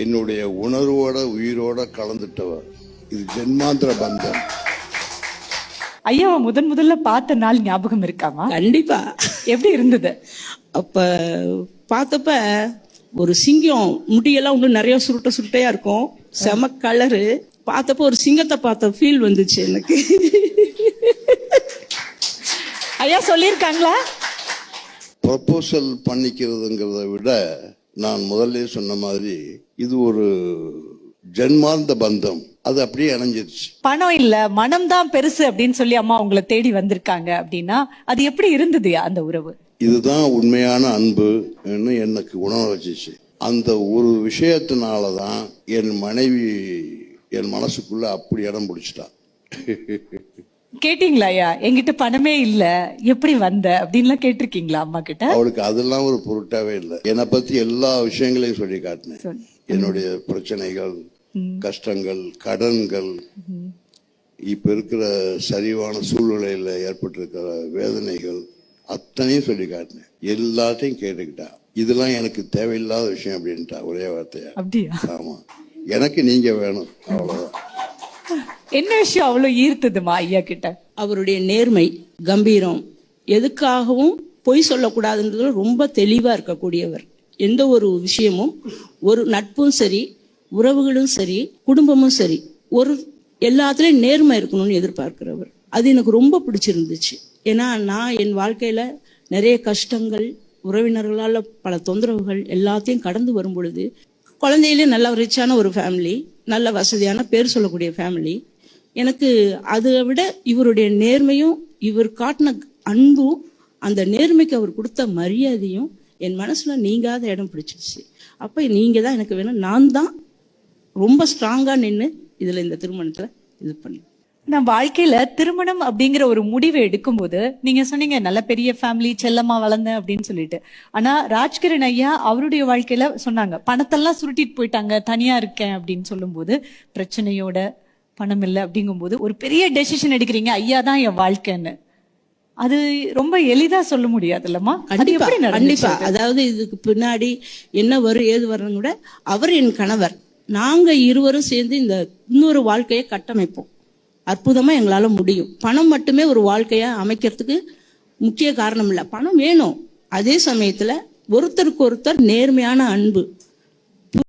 என்னுடைய உணர்வோட உயிரோட கலந்துட்டவர். இது ஜென்மாந்திர பந்தம். ஐயாவை முதல்ல பார்த்த நாள் ஞாபகம் இருக்காமா? கண்டிப்பா. எப்படி இருந்தது? அப்ப பார்த்தப்ப ஒரு சிங்கம், முடியெல்லாம் இன்னும் நிறைய சுருட்டையா இருக்கும், செம கலரு. பார்த்தப்ப ஒரு சிங்கத்தை பார்த்த ஃபீல் வந்துச்சு எனக்கு. ஐயா சொல்லியிருக்காங்களா? ப்ரொபோசல் பண்ணிக்கிறதுங்கிறத விட நான் முதல்ல சொன்ன மாதிரி இது ஒரு ஜென்மார்ந்த பந்தம். அது அப்படியே இணைஞ்சிருச்சு. பணம் இல்ல, மனம் தான் பெருசு அப்படின்னு சொல்லி அம்மா உங்களை தேடி வந்திருக்காங்க அப்படின்னா அது எப்படி இருந்தது அந்த உறவு? இதுதான் உண்மையான அன்பு எனக்கு உணர வச்சிச்சு. அந்த ஒரு விஷயத்தினாலதான் என் மனைவி என் மனசுக்குள்ள அப்படி இடம் பிடிச்சிட்டா. கேட்டீங்களா ஐயா, என்கிட்ட பணமே இல்ல எப்படி வந்த அப்படின்லாம் கேட்டிருக்கீங்களா அம்மா கிட்ட? அவளுக்கு அதெல்லாம் ஒரு பொருட்டாவே இல்லை. என்னை பத்தி எல்லா விஷயங்களையும் சொல்லி காட்டினேன். என்னுடைய பிரச்சனைகள், கஷ்டங்கள், கடன்கள், இப்ப இருக்கிற சரிவான சூழ்நிலையில ஏற்பட்டிருக்கிற வேதனைகள் அத்தனையும் சொல்லி காட்டினேன். எல்லாத்தையும் கேட்டுக்கிட்டா. இதெல்லாம் எனக்கு தேவையில்லாத விஷயம் அப்படின்ட்டா ஒரே வார்த்தையா. அப்படியா? ஆமா, எனக்கு நீங்க வேணும், அவ்வளவுதான். என்ன விஷயம் அவ்வளவு ஈர்த்ததுமா ஐயா கிட்ட? அவருடைய நேர்மை, கம்பீரம், எதுக்காகவும் பொய் சொல்லக்கூடாதுன்றதுல ரொம்ப தெளிவா இருக்கக்கூடியவர். எந்த ஒரு விஷயமும், ஒரு நட்பும் சரி, உறவுகளும் சரி, குடும்பமும் சரி, ஒரு எல்லாத்துலயும் நேர்மை இருக்கணும்னு எதிர்பார்க்கிறவர். அது எனக்கு ரொம்ப பிடிச்சிருந்துச்சு. ஏன்னா நான் என் வாழ்க்கையில நிறைய கஷ்டங்கள், உறவினர்களால பல தொந்தரவுகள் எல்லாத்தையும் கடந்து வரும் பொழுது, குழந்தையிலே நல்ல ரிச்சான ஒரு ஃபேமிலி, நல்ல வசதியான பேர் சொல்லக்கூடிய ஃபேமிலி, எனக்கு அதை விட இவருடைய நேர்மையும் இவர் காட்டின அன்பும் அந்த நேர்மைக்கு அவர் கொடுத்த மரியாதையும் என் மனசுல நீங்காத இடம் பிடிச்சிருச்சு. அப்ப நீங்க தான் எனக்கு வேணும். நான் தான் ரொம்ப ஸ்ட்ராங்கா நின்று இதுல இந்த திருமணத்துல இது பண்ணேன். நான் வாழ்க்கையில திருமணம் அப்படிங்கிற ஒரு முடிவை எடுக்கும்போது நீங்க சொன்னீங்க நல்ல பெரிய ஃபேமிலி, செல்லமா வளர்ந்தேன் அப்படின்னு சொல்லிட்டு. ஆனா ராஜ்கிரண் ஐயா அவருடைய வாழ்க்கையில சொன்னாங்க, பணத்தெல்லாம் சுருட்டிட்டு போயிட்டாங்க, தனியா இருக்கேன் அப்படின்னு சொல்லும் போது, பிரச்சனையோட பணம் இல்லை அப்படிங்கும் போது ஒரு பெரிய டெசிஷன் எடுக்கிறீங்க, ஐயா தான் என் வாழ்க்கைன்னு. அது ரொம்ப எளிதா சொல்ல முடியாது இல்லம்மா? கண்டிப்பா. அதாவது இதுக்கு பின்னாடி என்ன வரும் ஏது வரணும் கூட, அவர் என் கணவர், நாங்க இருவரும் சேர்ந்து இந்த இன்னொரு வாழ்க்கையை கட்டமைப்போம். அற்புதமா எங்களால முடியும். பணம் மட்டுமே ஒரு வாழ்க்கைய அமைக்கிறதுக்கு முக்கிய காரணம் இல்ல, பணம் வேணும். அதே சமயத்துல ஒருத்தருக்கு ஒருத்தர் நேர்மையான அன்பு,